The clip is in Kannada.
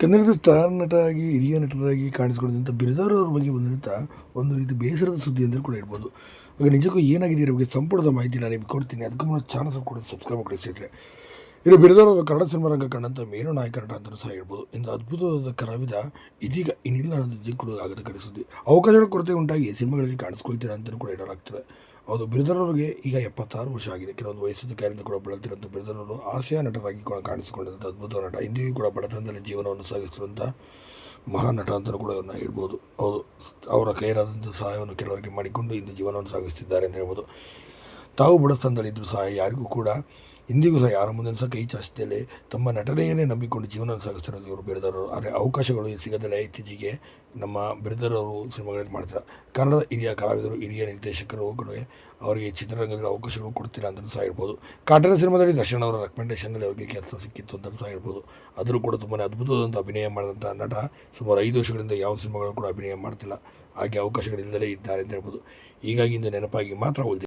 ಕನ್ನಡದ ಸ್ಟಾರ್ ನಟ ಆಗಿ ಹಿರಿಯ ನಟರಾಗಿ ಕಾಣಿಸಿಕೊಂಡಿದ್ದಂಥ ಬಿರಾದಾರ್ ಅವ್ರ ಬಗ್ಗೆ ಬಂದಂಥ ಒಂದು ರೀತಿ ಬೇಸರದ ಸುದ್ದಿ ಅಂತ ಕೂಡ ಹೇಳ್ಬೋದು. ಆಗ ನಿಜಕ್ಕೂ ಏನಾಗಿದೆ ಇದ್ರ ಬಗ್ಗೆ ಸಂಪೂರ್ಣದ ಮಾಹಿತಿ ನಾನು ನಿಮಗೆ ಕೊಡ್ತೀನಿ. ಅದಕ್ಕೂ ಮುನ್ನ ಚಾನಲ್ ಕೂಡ ಸಬ್ಸ್ಕ್ರೈಬ್ ಮಾಡಿಸಿದ್ರೆ ಇನ್ನು ಬಿರಾದಾರ್ ಅವರು ಕನ್ನಡ ಸಿನಿಮಾ ರಂಗ ಕಂಡಂಥ ಮೇರು ನಾಯಕ ನಟ ಅಂತಲೂ ಸಹ ಹೇಳ್ಬೋದು. ಇಂದು ಅದ್ಭುತವಾದ ಕಲಾವಿದ ಇದೀಗ ಇನ್ನಿಲ್ಲ ಅನ್ನೋದು ಕೂಡ ಆಗದ ಕರೆಸುತ್ತೆ. ಅವಕಾಶಗಳ ಕೊರತೆ ಉಂಟಾಗಿ ಸಿನಿಮಾಗಳಲ್ಲಿ ಕಾಣಿಸ್ಕೊಳ್ತೀರಾ ಅಂತಲೂ ಕೂಡ ಹೇಳಲಾಗ್ತದೆ. ಹೌದು, ಬಿರಾದಾರ್ ಅವರಿಗೆ ಈಗ 76 ವರ್ಷ ಆಗಿದೆ. ಕೆಲವೊಂದು ವಯಸ್ಸಿನ ಕಾರಣದಿಂದ ಕೂಡ ಬಳಲ್ತಿರುವಂಥ ಬಿರಾದಾರ್ ಅವರು ಹಾಸ್ಯ ನಟರಾಗಿ ಕೂಡ ಕಾಣಿಸಿಕೊಂಡಂಥ ಅದ್ಭುತ ನಟ. ಇಂದಿಗೂ ಕೂಡ ಬಡತನದಲ್ಲಿ ಜೀವನವನ್ನು ಸಾಗಿಸುವಂಥ ಮಹಾನ್ ನಟ ಅಂತಲೂ ಕೂಡ ಅವ್ರನ್ನ ಹೇಳ್ಬೋದು. ಹೌದು, ಅವರ ಕೈಲಾದಂಥ ಸಹಾಯವನ್ನು ಕೆಲವರಿಗೆ ಮಾಡಿಕೊಂಡು ಇಂದು ಜೀವನವನ್ನು ಸಾಗಿಸ್ತಿದ್ದಾರೆ ಅಂತ ಹೇಳ್ಬೋದು. ತಾವು ಬಡತನದಲ್ಲಿದ್ದರೂ ಸಹ ಯಾರಿಗೂ ಕೂಡ ಇಂದಿಗೂ ಸಹ ಯಾರ ಮುಂದೆ ಸಹ ಕೈ ಚಾಚಿದಲ್ಲಿ ತಮ್ಮ ನಟನೆಯನ್ನೇ ನಂಬಿಕೊಂಡು ಜೀವನವನ್ನು ಸಾಗಿಸ್ತಿರೋದು ಇವರು ಬಿರಾದಾರ್ ಅವರು. ಆದರೆ ಅವಕಾಶಗಳು ಸಿಗದಲ್ಲೇ ಇತ್ತೀಚೆಗೆ ನಮ್ಮ ಬಿರಾದಾರ್ ಅವರು ಸಿನಿಮಾಗಳಲ್ಲಿ ಮಾಡ್ತಾರೆ. ಕನ್ನಡದ ಹಿರಿಯ ಕಲಾವಿದರು, ಹಿರಿಯ ನಿರ್ದೇಶಕರು ಕೂಡ ಅವರಿಗೆ ಚಿತ್ರರಂಗದಲ್ಲಿ ಅವಕಾಶಗಳು ಕೊಡ್ತಿಲ್ಲ ಅಂತಲೂ ಸಹ ಹೇಳ್ಬೋದು. ಕಾಟನ ಸಿನಿಮಾದಲ್ಲಿ ದರ್ಶನ್ ಅವರ ರೆಕಮೆಂಡೇಷನ್ನಲ್ಲಿ ಅವರಿಗೆ ಕೆಲಸ ಸಿಕ್ಕಿತ್ತು ಅಂತಲೂ ಸಹ ಹೇಳ್ಬೋದು. ಆದರೂ ಕೂಡ ತುಂಬಾ ಅದ್ಭುತವಾದಂಥ ಅಭಿನಯ ಮಾಡಿದಂಥ ನಟ ಸುಮಾರು 5 ವರ್ಷಗಳಿಂದ ಯಾವ ಸಿನಿಮಾಗಳು ಕೂಡ ಅಭಿನಯ ಮಾಡ್ತಿಲ್ಲ. ಹಾಗೆ ಅವಕಾಶಗಳಿಲ್ಲದಲೇ ಇದ್ದಾರೆ ಅಂತ ಹೇಳ್ಬೋದು. ಹೀಗಾಗಿ ಇಂದು ನೆನಪಾಗಿ ಮಾತ್ರ ಉಳಿದಿದೆ.